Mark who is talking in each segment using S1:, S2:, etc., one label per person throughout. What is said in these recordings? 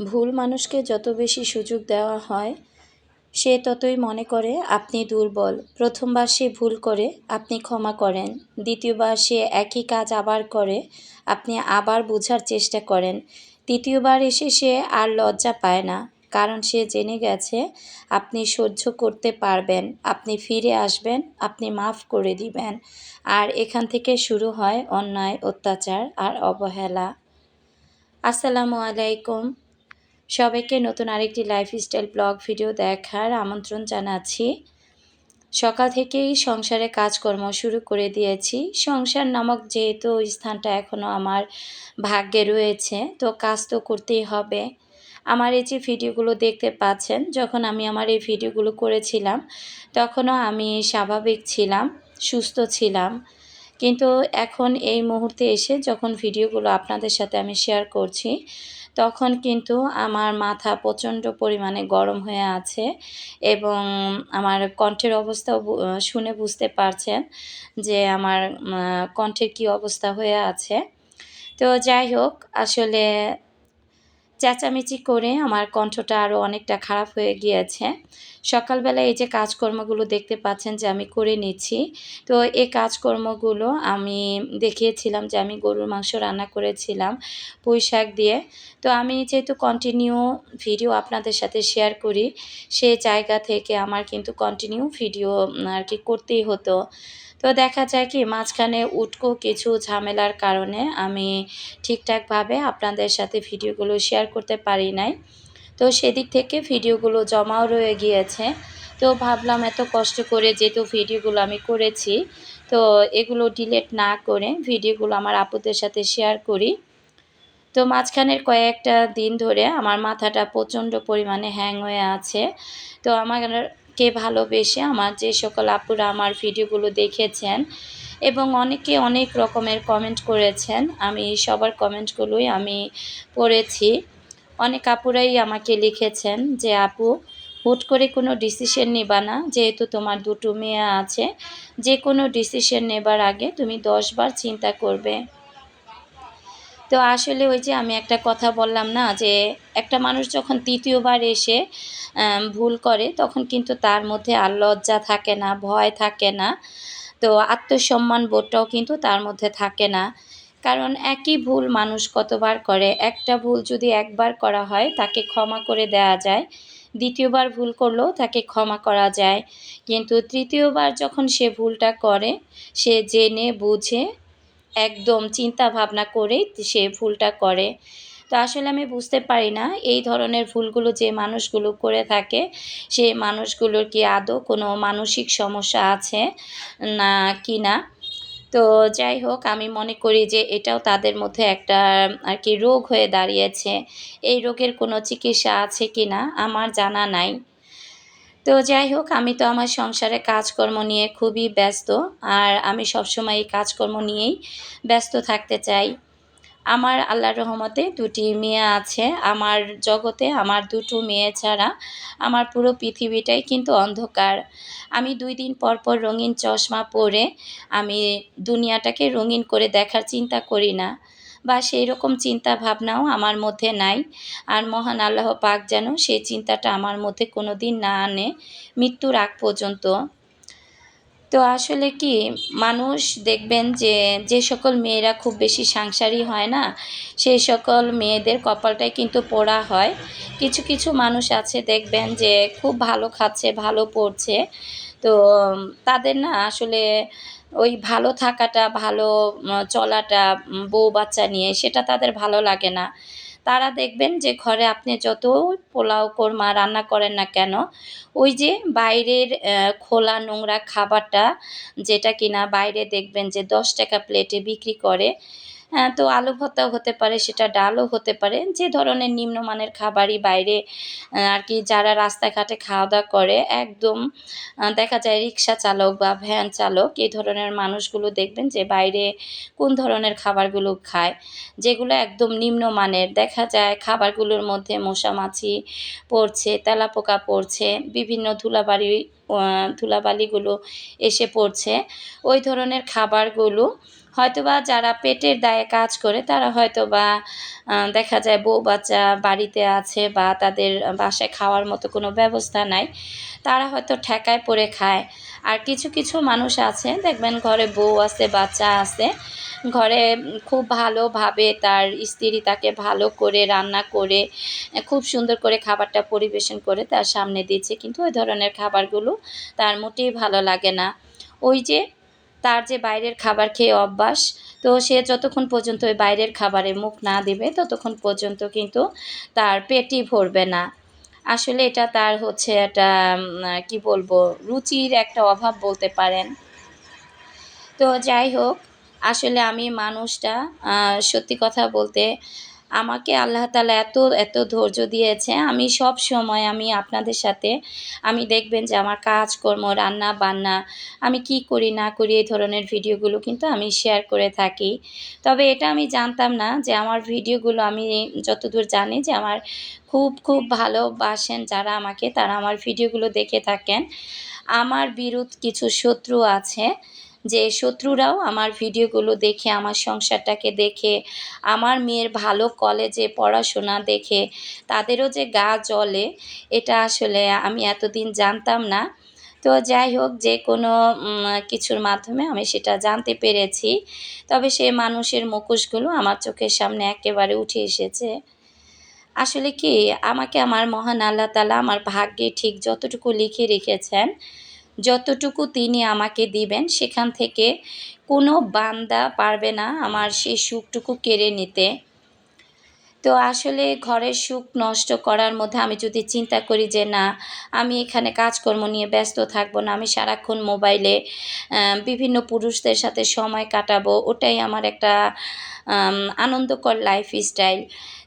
S1: ভুল মানুষকে যত বেশি সুযোগ দেওয়া হয় সে ততই মনে করে আপনি দুর্বল। প্রথমবার সে ভুল করে আপনি ক্ষমা করেন, দ্বিতীয়বার সে একই কাজ আবার করে আপনি আবার বোঝার চেষ্টা করেন, তৃতীয়বার এসে সে আর লজ্জা পায় না, কারণ সে জেনে গেছে আপনি সহ্য করতে পারবেন, আপনি ফিরে আসবেন, আপনি মাফ করে দিবেন। আর এখান থেকে শুরু হয় অন্যায়, অত্যাচার আর অবহেলা। আসসালামু আলাইকুম। সবাইকে নতুন আরেকটি লাইফস্টাইল ব্লগ ভিডিও দেখার আমন্ত্রণ জানাচ্ছি। সকাল থেকেই সংসারে কাজকর্ম শুরু করে দিয়েছি। সংসার নামক যেহেতু স্থানটা এখনও আমার ভাগ্যে রয়েছে, তো কাজ তো করতেই হবে। আমার এই যে ভিডিওগুলো দেখতে পাচ্ছেন, যখন আমি আমার এই ভিডিওগুলো করেছিলাম তখনও আমি স্বাভাবিক ছিলাম, সুস্থ ছিলাম। কিন্তু এখন এই মুহূর্তে এসে যখন ভিডিওগুলো আপনাদের সাথে আমি শেয়ার করছি, তখন কিন্তু আমার মাথা প্রচণ্ড পরিমাণে গরম হয়ে আছে এবং আমার কণ্ঠের অবস্থাও শুনে বুঝতে পারছেন যে আমার কণ্ঠের কী অবস্থা হয়ে আছে। তো যাই হোক, আসলে চেঁচামেচি করে আমার কণ্ঠটা আরও অনেকটা খারাপ হয়ে গিয়েছে। সকালবেলা এই যে কাজকর্মগুলো দেখতে পাচ্ছেন যে আমি করে নিচ্ছি, তো এই কাজকর্মগুলো আমি দেখিয়েছিলাম যে আমি গরুর মাংস রান্না করেছিলাম পুঁই শাক দিয়ে। তো আমি যেহেতু কন্টিনিউ ভিডিও আপনাদের সাথে শেয়ার করি, সে জায়গা থেকে আমার কিন্তু কন্টিনিউ ভিডিও আর কি করতেই হতো। তো দেখা যায় কি মাঝখানে উটকো কিছু ঝামেলার কারণে আমি ঠিকঠাকভাবে আপনাদের সাথে ভিডিওগুলো শেয়ার করতে পারি নাই। তো সেদিক থেকে ভিডিওগুলো জমাও রয়ে গিয়েছে। তো ভাবলাম এত কষ্ট করে যেহেতু ভিডিওগুলো আমি করেছি, তো এগুলো ডিলিট না করে ভিডিওগুলো আমার আপুদের সাথে শেয়ার করি। তো মাঝখানের কয়েকটা দিন ধরে আমার মাথাটা প্রচণ্ড পরিমাণে হ্যাং হয়ে আছে। তো আমাকে ভালোবেসে আমার যে সকল আপুরা আমার ভিডিওগুলো দেখেছেন এবং অনেকে অনেক রকমের কমেন্ট করেছেন, আমি সবার কমেন্টগুলোই আমি পড়েছি। অনেক আপুরাই আমাকে লিখেছেন যে আপু, হুট করে কোনো ডিসিশন নিবা না, যেহেতু তোমার দুটো মেয়ে আছে, যে কোনো ডিসিশন নেবার আগে তুমি 10 বার চিন্তা করবে। তো আসলে ওই যে আমি একটা কথা বললাম না, যে একটা মানুষ যখন তৃতীয়বার এসে ভুল করে তখন কিন্তু তার মধ্যে আর লজ্জা থাকে না, ভয় থাকে না, তো আত্মসম্মান বোধটাও কিন্তু তার মধ্যে থাকে না। কারণ একই ভুল মানুষ কতবার করে, একটা ভুল যদি একবার করা হয় তাকে ক্ষমা করে দেওয়া যায়, দ্বিতীয়বার ভুল করলেও তাকে ক্ষমা করা যায়, কিন্তু তৃতীয়বার যখন সে ভুলটা করে, সে জেনে বুঝে একদম চিন্তা ভাবনা করেই সে ভুলটা করে। তো আসলে আমি বুঝতে পারি না এই ধরনের ভুলগুলো যে মানুষগুলো করে থাকে, সেই মানুষগুলোর কি আদৌ কোনো মানসিক সমস্যা আছে না কি না। তো যাই হোক, আমি মনে করি যে এটাও তাদের মধ্যে একটা আর কি রোগ হয়ে দাঁড়িয়েছে। এই রোগের কোনো চিকিৎসা আছে কি না আমার জানা নাই। তো যাই হোক, আমি তো আমার সংসারে কাজকর্ম নিয়ে খুবই ব্যস্ত, আর আমি সবসময় এই কাজকর্ম নিয়েই ব্যস্ত থাকতে চাই। আমার আল্লাহর রহমতে 2টি মেয়ে আছে। আমার জগতে আমার 2টো মেয়ে ছাড়া আমার পুরো পৃথিবীটাই কিন্তু অন্ধকার। আমি 2 দিন পর পর রঙিন চশমা পরে আমি দুনিয়াটাকে রঙিন করে দেখার চিন্তা করি না, বা সেই রকম চিন্তা ভাবনাও আমার মধ্যে নাই। আর মহান আল্লাহ পাক যেন সেই চিন্তাটা আমার মধ্যে কোনো দিন না আনে মৃত্যুর আগ পর্যন্ত। তো আসলে কি, মানুষ দেখবেন যে যে সকল মেয়েরা খুব বেশি সাংসারী হয় না, সেই সকল মেয়েদের কপালটাই কিন্তু পোড়া হয়। কিছু কিছু মানুষ আছে দেখবেন যে খুব ভালো খাচ্ছে, ভালো পড়ছে, তো তাদের না আসলে ওই ভালো থাকাটা, ভালো চলাটা, বউ বাচ্চা নিয়ে সেটা তাদের ভালো লাগে না। তারা দেখবেন যে ঘরে আপনি যত পোলাও কোরমা রান্না করেন না কেন, ওই যে বাইরের খোলা নোংরা খাবারটা, যেটা কিনা বাইরে দেখবেন যে 10 টাকা প্লেটে বিক্রি করে, তো আলু ভর্তাও হতে পারে, সেটা ডালও হতে পারে, যে ধরনের নিম্নমানের খাবারই বাইরে আর কি যারা রাস্তাঘাটে খাওয়া দাওয়া করে, একদম দেখা যায় রিক্সা চালক বা ভ্যান চালক, এই ধরনের মানুষগুলো দেখবেন যে বাইরে কোন ধরনের খাবারগুলো খায়, যেগুলো একদম নিম্নমানের। দেখা যায় খাবারগুলোর মধ্যে মশামাছি পড়ছে, তেলাপোকা পড়ছে, বিভিন্ন ধুলাবালিগুলো এসে পড়ছে। ওই ধরনের খাবারগুলো হয়তোবা যারা পেটের দায়ে কাজ করে তারা হয়তোবা দেখা যায় বউ বাচ্চা বাড়িতে আছে বা তাদের বাসায় খাওয়ার মতো কোনো ব্যবস্থা নাই, তারা হয়তো ঠেকায় পড়ে খায়। আর কিছু কিছু মানুষ আছে দেখবেন ঘরে বউ আছে, বাচ্চা আছে, ঘরে খুব ভালোভাবে তার স্ত্রী তাকে ভালো করে রান্না করে খুব সুন্দর করে খাবারটা পরিবেশন করে তার সামনে দিচ্ছে, কিন্তু ওই ধরনের খাবারগুলো তার মোটেই ভালো লাগে না। ওই যে তার যে বাইরের খাবার খেয়ে অভ্যাস, তো সে যতক্ষণ পর্যন্ত ওই বাইরের খাবারে মুখ না দিবে ততক্ষণ পর্যন্ত কিন্তু তার পেটই ভরবে না। আসলে এটা তার হচ্ছে একটা কি বলবো, রুচির একটা অভাব বলতে পারেন। তো যাই হোক, আসলে আমি মানুষটা সত্যি কথা বলতে আমাকে আল্লাহ তাআলা এত ধৈর্য দিয়েছে। আমি সবসময় আমি আপনাদের সাথে আমি দেখবেন যে আমার কাজকর্ম, রান্না-বান্না আমি কি করি না করি এই ধরনের ভিডিওগুলো কিন্তু আমি শেয়ার করে থাকি। তবে এটা আমি জানতাম না যে আমার ভিডিওগুলো, আমি যতদূর জানি যে আমার খুব ভালোবাসেন যারা আমাকে, তারা আমার ভিডিওগুলো দেখে থাকেন। আমার বিরুদ্ধ কিছু শত্রু আছে, যে শত্রুরাও আমার ভিডিওগুলো দেখে, আমার সংসারটাকে দেখে, আমার মেয়ের ভালো কলেজে পড়াশোনা দেখে তাদেরও যে গা জ্বলে, এটা আসলে আমি এতদিন জানতাম না। তো যাই হোক, যে কোনো কিছুর মাধ্যমে আমি সেটা জানতে পেরেছি। তবে সে মানুষের মুখোশগুলো আমার চোখের সামনে একেবারে উঠে এসেছে। আসলে কি, আমাকে আমার মহান আল্লাহ তাআলা আমার ভাগ্যে ঠিক যতটুকু লিখে রেখেছেন, যতটুকু তিনি আমাকে দিবেন, সেখান থেকে কোনো বান্দা পারবে না আমার সেই সুখটুকু কেড়ে নিতে। তো আসলে ঘরের সুখ নষ্ট করার মধ্যে আমি যদি চিন্তা করি যে না, আমি এখানে কাজকর্ম নিয়ে ব্যস্ত থাকবো না, আমি সারাক্ষণ মোবাইলে বিভিন্ন পুরুষদের সাথে সময় কাটাবো, ওটাই আমার একটা আনন্দকর লাইফস্টাইল।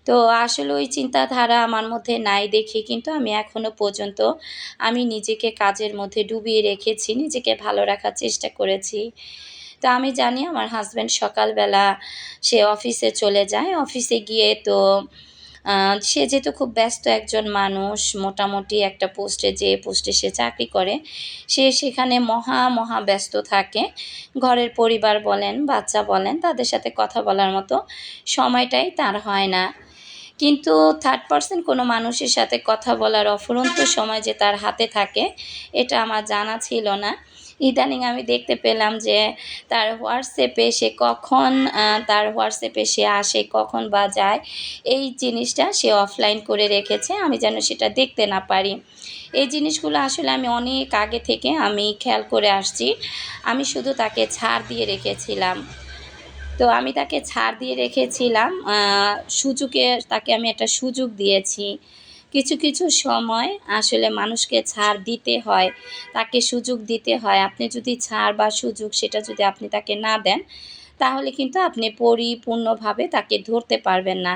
S1: তো আসলে ওই চিন্তাধারা আমার মধ্যে নাই দেখে কিন্তু আমি এখনো পর্যন্ত আমি নিজেকে কাজের মধ্যে ডুবিয়ে রেখেছি, নিজেকে ভালো রাখার চেষ্টা করেছি। তো আমি জানি আমার হাসব্যান্ড সকালবেলা সে অফিসে চলে যায়। অফিসে গিয়ে তো সে যেহেতু খুব ব্যস্ত একজন মানুষ, মোটামুটি একটা পোস্টে, যে পোস্টে সে চাকরি করে, সে সেখানে মহা ব্যস্ত থাকে। ঘরের পরিবার বলেন, বাচ্চা বলেন, তাদের সাথে কথা বলার মতো সময়টাই তার হয় না। কিন্তু থার্ড পারসন কোনো মানুষের সাথে কথা বলার অফুরন্ত সময় যে তার হাতে থাকে, এটা আমার জানা ছিল না। ইদানিং আমি দেখতে পেলাম যে তার হোয়াটসঅ্যাপে সে কখন তার হোয়াটসঅ্যাপে সে আসে, কখন বা যায়, এই জিনিসটা সে অফলাইন করে রেখেছে, আমি যেন সেটা দেখতে না পারি। এই জিনিসগুলো আসলে আমি অনেক আগে থেকে আমি খেয়াল করে আসছি। আমি শুধু তাকে ছাড় দিয়ে রেখেছিলাম। তো আমি তাকে ছাড় দিয়ে রেখেছিলাম, তাকে আমি একটা সুযোগ দিয়েছি। কিছু সময় আসলে মানুষকে ছাড় দিতে হয়, তাকে সুযোগ দিতে হয়। আপনি যদি ছাড় বা সুযোগ সেটা যদি আপনি তাকে না দেন, তাহলে কিন্তু আপনি পরিপূর্ণভাবে তাকে ধরতে পারবেন না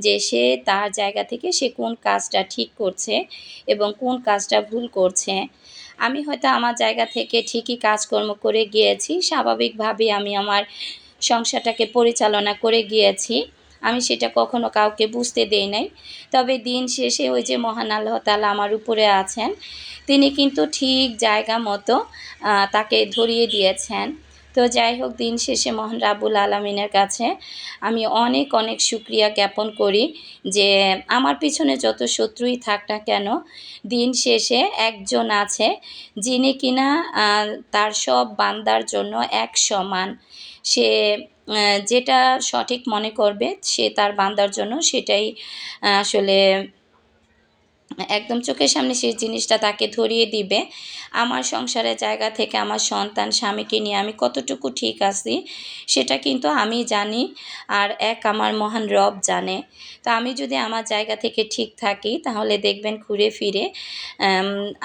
S1: যে সে তার জায়গা থেকে সে কোন কাজটা ঠিক করছে এবং কোন কাজটা ভুল করছে। আমি হয়তো আমার জায়গা থেকে ঠিকই কাজকর্ম করে গিয়েছি, স্বাভাবিকভাবেই আমি আমার সংসারটাকে পরিচালনা করে গিয়েছি। আমি সেটা কখনো কাউকে বুঝতে দেই নাই। তবে দিন শেষে ওই যে মহান আল্লাহ তাআলা আমার উপরে আছেন, তিনি কিন্তু ঠিক জায়গা মতো তাকে ধরিয়ে দিয়েছেন। তো যাই হোক, দিন শেষে মহান রাব্বুল আলামিনের কাছে আমি অনেক শুকরিয়া জ্ঞাপন করি যে আমার পিছনে যত শত্রুই থাক না কেন, দিন শেষে একজন আছে যিনি কিনা তার সব বান্দার জন্য এক সমান। সে যেটা সঠিক মনে করবে সে তার বান্দার জন্য সেটাই আসলে একদম চোখের সামনে সেই জিনিসটা তাকে ধরিয়ে দিবে। আমার সংসারের জায়গা থেকে আমার সন্তান, স্বামীকে নিয়ে আমি কতটুকু ঠিক আছি সেটা কিন্তু আমি জানি, আর আমার মহান রব জানে। তো আমি যদি আমার জায়গা থেকে ঠিক থাকি তাহলে দেখবেন ঘুরে ফিরে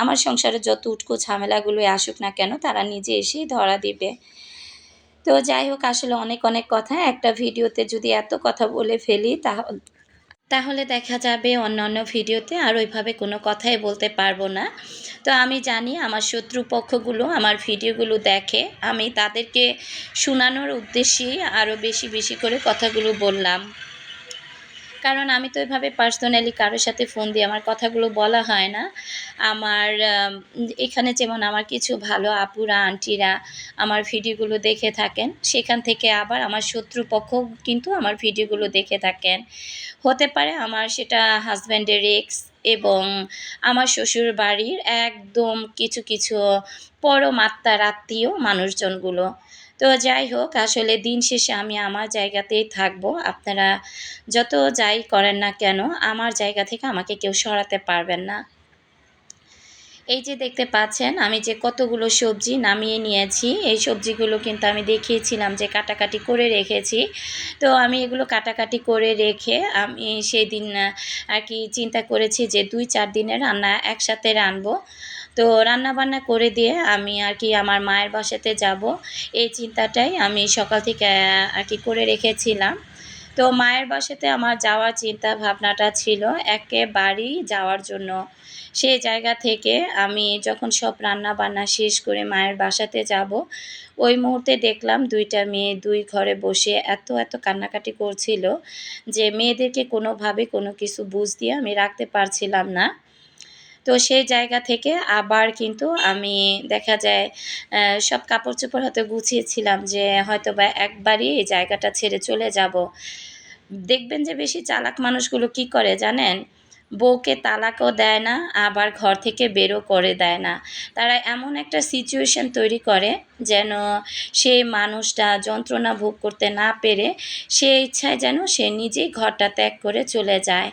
S1: আমার সংসারে যত উটকো ঝামেলাগুলোই আসুক না কেন, তারা নিজে এসেই ধরা দিবে। তো যাই হোক, আসলে অনেক কথা একটা ভিডিওতে যদি এত কথা বলে ফেলি তাহলে দেখা যাবে অন্যান্য ভিডিওতে আর ওইভাবে কোনো কথাই বলতে পারবো না। তো আমি জানি আমার শত্রুপক্ষগুলো আমার ভিডিওগুলো দেখে, আমি তাদেরকে শোনানোর উদ্দেশ্যেই আরও বেশি করে কথাগুলো বললাম। কারণ আমি তো এভাবে পার্সোনালি কারোর সাথে ফোন দিয়ে আমার কথাগুলো বলা হয় না। আমার এখানে যেমন আমার কিছু ভালো আপুরা, আন্টিরা আমার ভিডিওগুলো দেখে থাকেন। সেখান থেকে আবার আমার শত্রুপক্ষও কিন্তু আমার ভিডিওগুলো দেখে থাকেন। হতে পারে আমার সেটা হাসব্যান্ডের এক্স এবং আমার শ্বশুর বাড়ির একদম কিছু পরম আত্মার আত্মীয় মানুষজনগুলো। তো যাই হোক, আসলে দিন শেষে আমি আমার জায়গাতেই থাকবো। আপনারা যত যাই করেন না কেন, আমার জায়গা থেকে আমাকে কেউ সরাতে পারবেন না। এই যে দেখতে পাচ্ছেন আমি যে কতগুলো সবজি নামিয়ে নিয়েছি, এই সবজিগুলো কিন্তু আমি দেখিয়েছিলাম যে কাটাকাটি করে রেখেছি। তো আমি এগুলো কাটাকাটি করে রেখে আমি সেদিন আর কি চিন্তা করেছি যে 2-4 দিনের রান্না একসাথে রানবো। তো রান্নাবান্না করে দিয়ে আমি আর কি আমার মায়ের বাসাতে যাব, এই চিন্তাটাই আমি সকাল থেকে আর কি করে রেখেছিলাম। তো মায়ের বাসাতে আমার যাওয়ার চিন্তা ভাবনাটা ছিল একেবারেই যাওয়ার জন্য। সেই জায়গা থেকে আমি যখন সব রান্না বান্না শেষ করে মায়ের বাসাতে যাব, ওই মুহূর্তে দেখলাম 2টা মেয়ে 2 ঘরে বসে এত কান্নাকাটি করছিল যে মেয়েদেরকে কোনোভাবে কোনো কিছু বুঝ দিয়ে আমি রাখতে পারছিলাম না। তো সেই জায়গা থেকে আবার কিন্তু আমি দেখা যায় সব কাপড়-চোপড় হয়তো গুছিয়েছিলাম যে হয়তোবা একবারই এই জায়গাটা ছেড়ে চলে যাব। দেখবেন যে বেশি চালাক মানুষগুলো কি করে জানেন? বউকে তালাকও দেয় না, আবার ঘর থেকে বেরও করে দেয় না। তারা এমন একটা সিচুয়েশন তৈরি করে যেন সেই মানুষটা যন্ত্রণা ভোগ করতে না পেরে সে ইচ্ছায় যেন সে নিজেই ঘরটা ত্যাগ করে চলে যায়।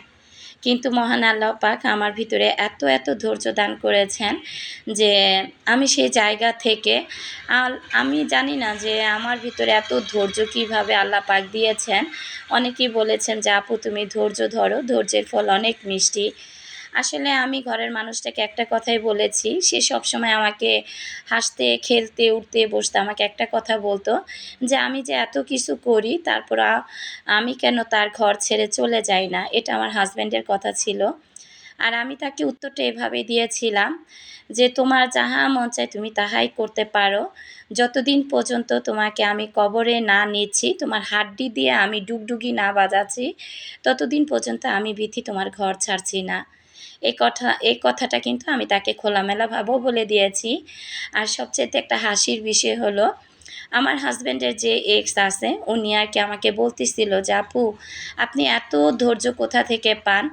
S1: কিন্তু মহান আল্লাহ পাক আমার ভিতরে এত ধৈর্য দান করেছেন যে আমি সেই জায়গা থেকে আমি জানি না যে আমার ভিতরে এত ধৈর্য কীভাবে আল্লাহ পাক দিয়েছেন। অনেকেই বলেছেন যে আপু তুমি ধৈর্য ধরো, ধৈর্যের ফল অনেক মিষ্টি। আসলে আমি ঘরের মানুষটাকে একটা কথাই বলেছি, সে সবসময় আমাকে হাসতে, খেলতে, উঠতে, বসতে আমাকে একটা কথা বলতো যে আমি যে এত কিছু করি তারপর আমি কেন তার ঘর ছেড়ে চলে যাই না। এটা আমার হাসব্যান্ডের কথা ছিল। আর আমি তাকে উত্তরটা এভাবে দিয়েছিলাম যে তোমার যাহা মন চায় তুমি তাহাই করতে পারো। যতদিন পর্যন্ত তোমাকে আমি কবরে না নিচ্ছি, তোমার হাড্ডি দিয়ে আমি ডুগডুগি না বাজাচ্ছি, ততদিন পর্যন্ত আমি বিথি তোমার ঘর ছাড়ছি না। এই কথাটা কিন্তু আমি তাকে খোলামেলাভাবেও বলে দিয়েছি। আর সবচাইতে একটা হাসির বিষয় হলো আমার হাসব্যান্ডের যে এক্স আছে উনি আর কি আমাকে বলতেছিল যে আপু আপনি এত ধৈর্য কোথা থেকে পান,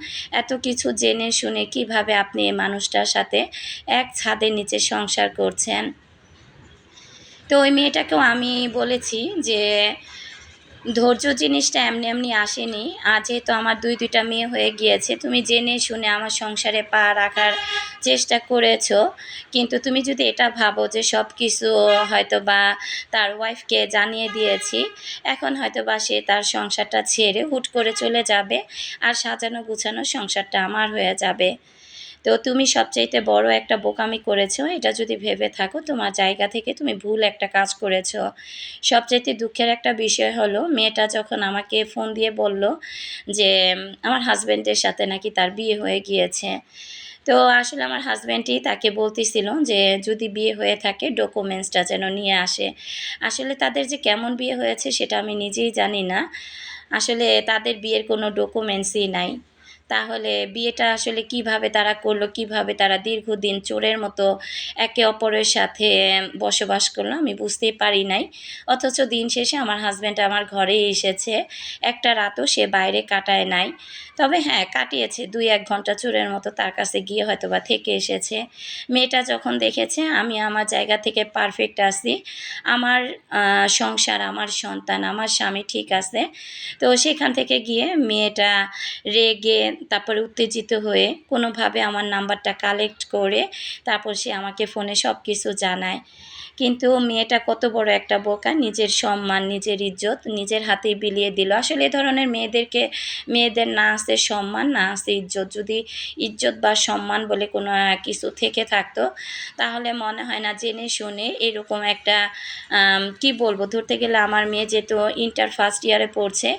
S1: এত কিছু জেনে শুনে কিভাবে আপনি এই মানুষটার সাথে এক ছাদের নিচে সংসার করছেন। তো ওই মেয়েটাকেও আমি বলেছি যে ধৈর্য জিনিসটা এমনি আসেনি। যেহেতু আমার দুইটা মেয়ে হয়ে গিয়েছে, তুমি জেনে শুনে আমার সংসারে পা রাখার চেষ্টা করেছো। কিন্তু তুমি যদি এটা ভাবো যে সব কিছু হয়তোবা তার ওয়াইফকে জানিয়ে দিয়েছি, এখন হয়তোবা সে তার সংসারটা ছেড়ে হুট করে চলে যাবে আর সাজানো গুছানো সংসারটা আমার হয়ে যাবে। তো তুমি সবচাইতে বড় একটা বোকামি করেছো, এটা যদি ভেবে থাকো তোমার জায়গা থেকে তুমি ভুল একটা কাজ করেছো। সবচাইতে দুঃখের একটা বিষয় হলো মেয়েটা যখন আমাকে ফোন দিয়ে বলল যে আমার হাজব্যান্ডের সাথে নাকি তার বিয়ে হয়ে গিয়েছে। তো আসলে আমার হাজব্যান্ডই তাকে বলতেছিল যে যদি বিয়ে হয়ে থাকে ডকুমেন্টসটা যেন নিয়ে আসে। আসলে তাদের যে কেমন বিয়ে হয়েছে সেটা আমি নিজেই জানি না। আসলে তাদের বিয়ের কোনো ডকুমেন্টসই নাই। তাহলে বিয়েটা আসলে কিভাবে তারা করলো, কিভাবে তারা দীর্ঘদিন চোরের মতো একে অপরের সাথে বসবাস করলো আমি বুঝতেই পারি নাই। অথচ দিন শেষে আমার হাজব্যান্ড আমার ঘরেই এসেছে। একটা রাতও সে বাইরে কাটায় নাই। তবে হ্যাঁ, কাটিয়েছে 2-1 ঘন্টা চোরের মতো তার কাছে গিয়ে হয়তোবা থেকে এসেছে। মেয়েটা যখন দেখেছে আমি আমার জায়গা থেকে পারফেক্ট আছি, আমার সংসার, আমার সন্তান, আমার স্বামী ঠিক আছে। তো সেখান থেকে গিয়ে মেয়েটা রেগে তারপরে উত্তেজিত হয়ে কোনোভাবে আমার নাম্বারটা কালেক্ট করে তারপর সে আমাকে ফোনে সব কিছু জানায়। কিন্তু মেয়েটা কত বড় একটা বোকা, নিজের সম্মান, নিজের ইজ্জত নিজের হাতেই বিলিয়ে দিল। আসলে এ ধরনের মেয়েদের না আছে সম্মান, না আছে ইজ্জত। যদি ইজ্জত বা সম্মান বলে কোনো কিছু থেকে থাকতো তাহলে মনে হয় না জেনে শুনে এরকম একটা কি বলবো, ধরতে গেলে আমার মেয়ে যেহেতু ইন্টার ফার্স্ট ইয়ারে পড়ছে,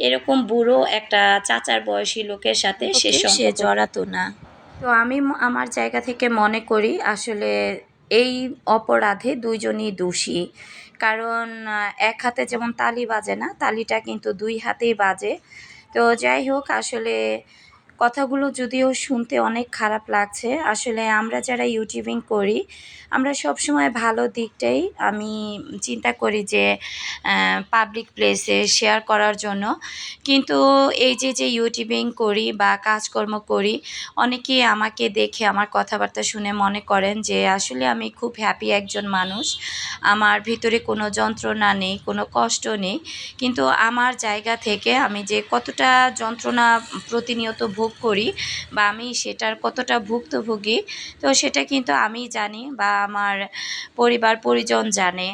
S1: এরকম বুড়ো একটা চাচার বয়সী লোকের সাথে সে জড়াতো না। তো আমি আমার জায়গা থেকে মনে করি আসলে এই অপরাধে দুইজনই দোষী। কারণ এক হাতে যেমন তালি বাজে না, তালিটা কিন্তু 2 হাতেই বাজে। তো যাই হোক, আসলে কথাগুলো যদিও শুনতে অনেক খারাপ লাগছে, আসলে আমরা যারা ইউটিউবিং করি আমরা সবসময় ভালো দিকটাই আমি চিন্তা করি যে পাবলিক প্লেসে শেয়ার করার জন্য। কিন্তু এই যে ইউটিউবিং করি বা কাজকর্ম করি, অনেকেই আমাকে দেখে আমার কথাবার্তা শুনে মনে করেন যে আসলে আমি খুব হ্যাপি একজন মানুষ, আমার ভিতরে কোনো যন্ত্রণা নেই, কোনো কষ্ট নেই। কিন্তু আমার জায়গা থেকে আমি যে কতটা যন্ত্রণা প্রতিনিয়ত ভোগ করি বা আমি সেটার কতটা ভুক্তভোগী, তো সেটা কিন্তু আমিই জানি বা আমার পরিবার পরিজন জানে।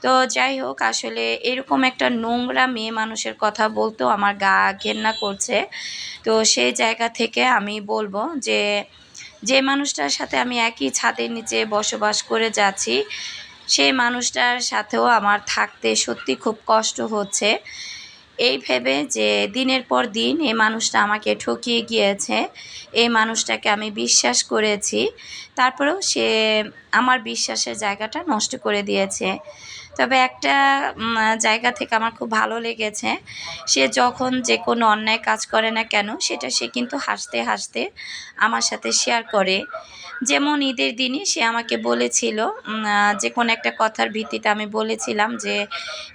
S1: তো যাই হোক, আসলে এরকম একটা নোংরা মেয়ে মানুষের কথা বলতেও আমার গা ঘেন্না করছে। তো সেই জায়গা থেকে আমি বলবো যে যে মানুষটার সাথে আমি একই ছাদের নিচে বসবাস করে যাচ্ছি, সেই মানুষটার সাথেও আমার থাকতে সত্যি খুব কষ্ট হচ্ছে। এই ভেবে যে দিনের পর দিন এই মানুষটা আমাকে ঠকিয়ে গিয়েছে, এই মানুষটাকে আমি বিশ্বাস করেছি, তারপরেও সে আমার বিশ্বাসের জায়গাটা নষ্ট করে দিয়েছে। তবে একটা জায়গা থেকে আমার খুব ভালো লেগেছে, সে যখন যে কোনো অন্যায় কাজ করে না কেন সেটা সে কিন্তু হাসতে হাসতে আমার সাথে শেয়ার করে। যেমন ঈদের দিনই সে আমাকে বলেছিল, যে কোনো একটা কথার ভিত্তিতে আমি বলেছিলাম যে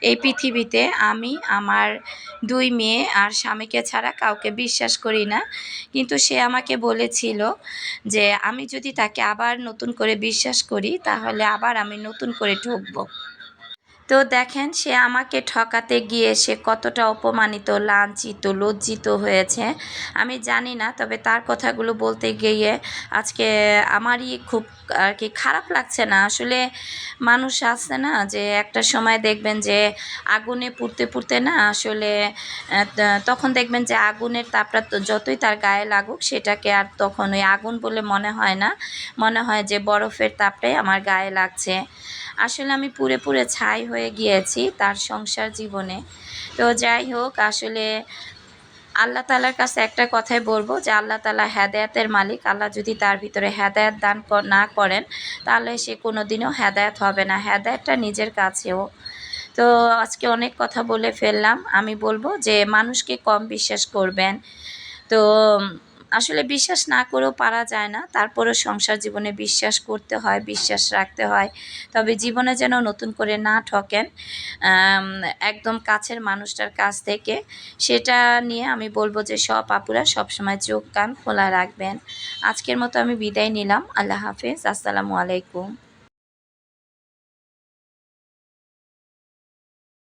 S1: এই পৃথিবীতে আমি আমার 2 মেয়ে আর স্বামীকে ছাড়া কাউকে বিশ্বাস করি না। কিন্তু সে আমাকে বলেছিল যে আমি যদি তাকে আবার নতুন করে বিশ্বাস করি তাহলে আবার আমি নতুন করে ঠকবো। তো দেখেন, সে আমাকে ঠকাতে গিয়ে সে কতটা অপমানিত, লাঞ্ছিত, লজ্জিত হয়েছে আমি জানি না। তবে তার কথাগুলো বলতে গিয়ে আজকে আমারই খুব আর কি খারাপ লাগছে না। আসলে মানুষ আছে না যে একটা সময় দেখবেন যে আগুনে পুড়তে পুড়তে না আসলে তখন দেখবেন যে আগুনের তাপটা তো যতই তার গায়ে লাগুক সেটাকে আর তখন ওই আগুন বলে মনে হয় না, মনে হয় যে বরফের তাপটাই আমার গায়ে লাগছে। আসলে আমি পুড়ে পুড়ে ছাই হয়ে গিয়েছি তার সংসার জীবনে। তো যাই হোক, আসলে আল্লাহ তাআলার কাছে একটা কথাই বলবো যে আল্লাহ তাআলা হেদায়েতের মালিক। আল্লাহ যদি তার ভিতরে হেদায়েত দান না করেন তাহলে সে কোনো দিনও হেদায়েত হবে না, হেদায়েতটা নিজের কাছেও। তো আজকে অনেক কথা বলে ফেললাম। আমি বলবো যে মানুষকে কম বিশ্বাস করবেন। তো আসলে বিশ্বাস না করেও পারা যায় না, তারপরেও সংসার জীবনে বিশ্বাস করতে হয়, বিশ্বাস রাখতে হয়। তবে জীবনে যেন নতুন করে না ঠকেন আম একদম কাছের মানুষটার কাছ থেকে। সেটা নিয়ে আমি বলবো যে সব আপুরা সবসময় চোখ কান খোলা রাখবেন। আজকের মতো আমি বিদায় নিলাম। আল্লাহ হাফেজ। আসসালামু আলাইকুম।